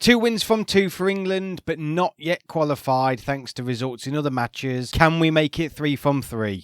2 wins from 2 for England, but not yet qualified thanks to results in other matches. Can we make it 3 from 3?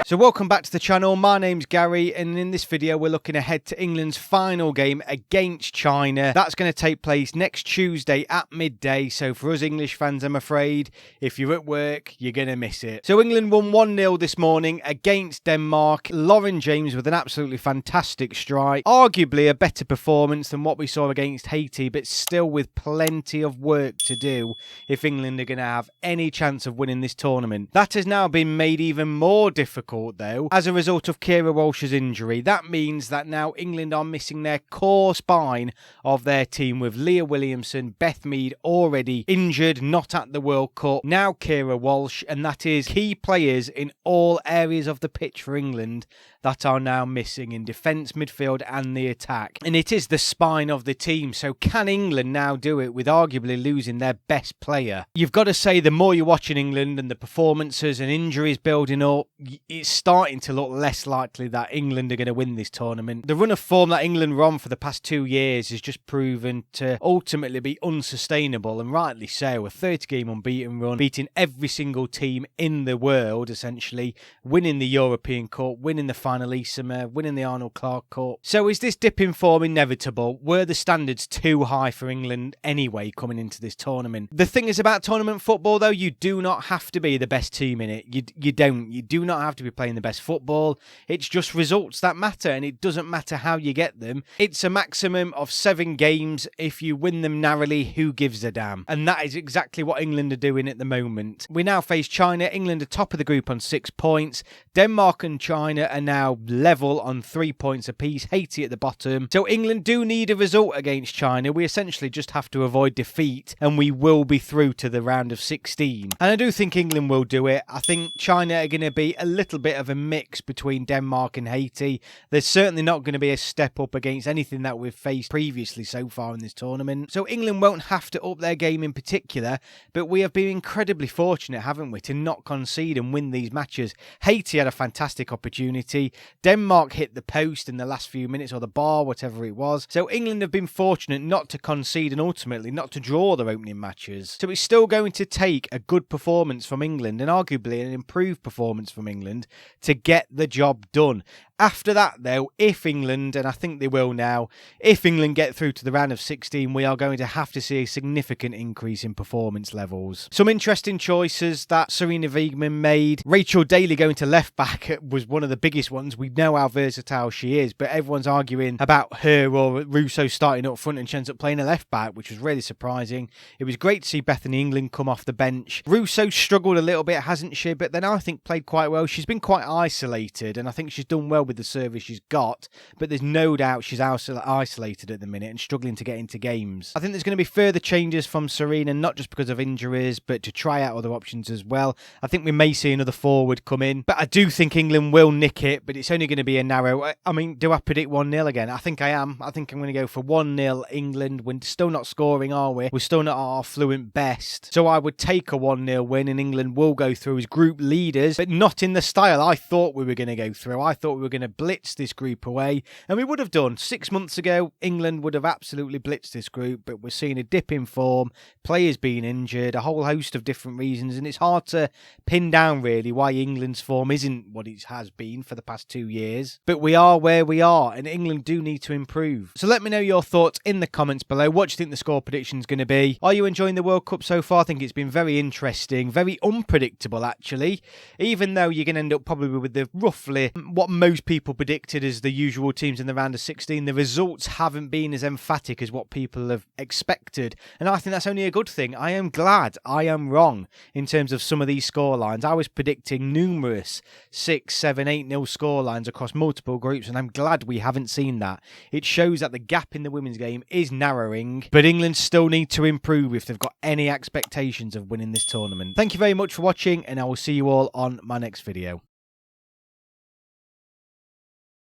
So welcome back to the channel. My name's Gary, and in this video we're looking ahead to England's final game against China. That's going to take place next Tuesday at midday, so for us English fans, I'm afraid, if you're at work, you're going to miss it. So England won 1-0 this morning against Denmark. Lauren James with an absolutely fantastic strike. Arguably a better performance than what we saw against Haiti, but still with plenty of work to do if England are going to have any chance of winning this tournament. That has now been made even more difficult though, as a result of Kira Walsh's injury. That means that now England are missing their core spine of their team, with Leah Williamson, Beth Mead already injured, not at the World Cup. Now Kira Walsh, and that is key players in all areas of the pitch for England that are now missing in defence, midfield and the attack. And it is the spine of the team, so can England now do it with arguably losing their best player? You've got to say, the more you're watching England and the performances and injuries building up, it's starting to look less likely that England are going to win this tournament. The run of form that England were on for the past 2 years has just proven to ultimately be unsustainable, and rightly so. A 30-game unbeaten run, beating every single team in the world, essentially, winning the European Cup, winning the Finalissima, winning the Arnold Clark Cup. So is this dip in form inevitable? Were the standards too high for England anyway coming into this tournament? The thing is about tournament football though, you do not have to be the best team in it. You do not have to be playing the best football. It's just results that matter, and it doesn't matter how you get them. It's a maximum of 7 games. If you win them narrowly, who gives a damn? And that is exactly what England are doing at the moment. We now face China. England are top of the group on 6 points. Denmark and China are now level on 3 points apiece. Haiti at the bottom. So England do need a result against China. We essentially just have to avoid defeat, and we will be through to the round of 16. And I do think England will do it. I think China are going to be a little bit of a mix between Denmark and Haiti. There's certainly not going to be a step up against anything that we've faced previously so far in this tournament. So England won't have to up their game in particular, but we have been incredibly fortunate, haven't we, to not concede and win these matches. Haiti had a fantastic opportunity. Denmark hit the post in the last few minutes, or the bar, whatever it was. So England have been fortunate not to concede and ultimately not to draw their opening matches. So it's still going to take a good performance from England, and arguably an improved performance from England, to get the job done. After that, though, if England, and I think they will now, if England get through to the round of 16, we are going to have to see a significant increase in performance levels. Some interesting choices that Serena Wiegman made. Rachel Daly going to left back was one of the biggest ones. We know how versatile she is, but everyone's arguing about her or Russo starting up front, and she ends up playing a left back, which was really surprising. It was great to see Bethany England come off the bench. Russo struggled a little bit, hasn't she? But then I think played quite well. She's been quite isolated, and I think she's done well with the service she's got, but there's no doubt she's isolated at the minute and struggling to get into games. I think there's going to be further changes from Serena, not just because of injuries, but to try out other options as well. I think we may see another forward come in, but I do think England will nick it, but it's only going to be a narrow. I mean, do I predict 1-0 again? I think I am. I think I'm going to go for 1-0 England. We're still not scoring, are we? We're still not at our fluent best. So I would take a 1-0 win, and England will go through as group leaders, but not in the style I thought we were going to go through. I thought we were going to blitz this group away, and we would have done. 6 months ago, England would have absolutely blitzed this group, but we're seeing a dip in form, players being injured, a whole host of different reasons, and it's hard to pin down really why England's form isn't what it has been for the past 2 years. But we are where we are, and England do need to improve. So let me know your thoughts in the comments below. What do you think the score prediction is going to be? Are you enjoying the World Cup so far? I think it's been very interesting, very unpredictable actually, even though you're going to end up probably with the roughly what most people predicted as the usual teams in the round of 16. The results haven't been as emphatic as what people have expected, and I think that's only a good thing. I am glad I am wrong in terms of some of these scorelines. I was predicting numerous 6, 7, 8-0 scorelines across multiple groups, and I'm glad we haven't seen that. It shows that the gap in the women's game is narrowing, but England still need to improve if they've got any expectations of winning this tournament. Thank you very much for watching, and I will see you all on my next video.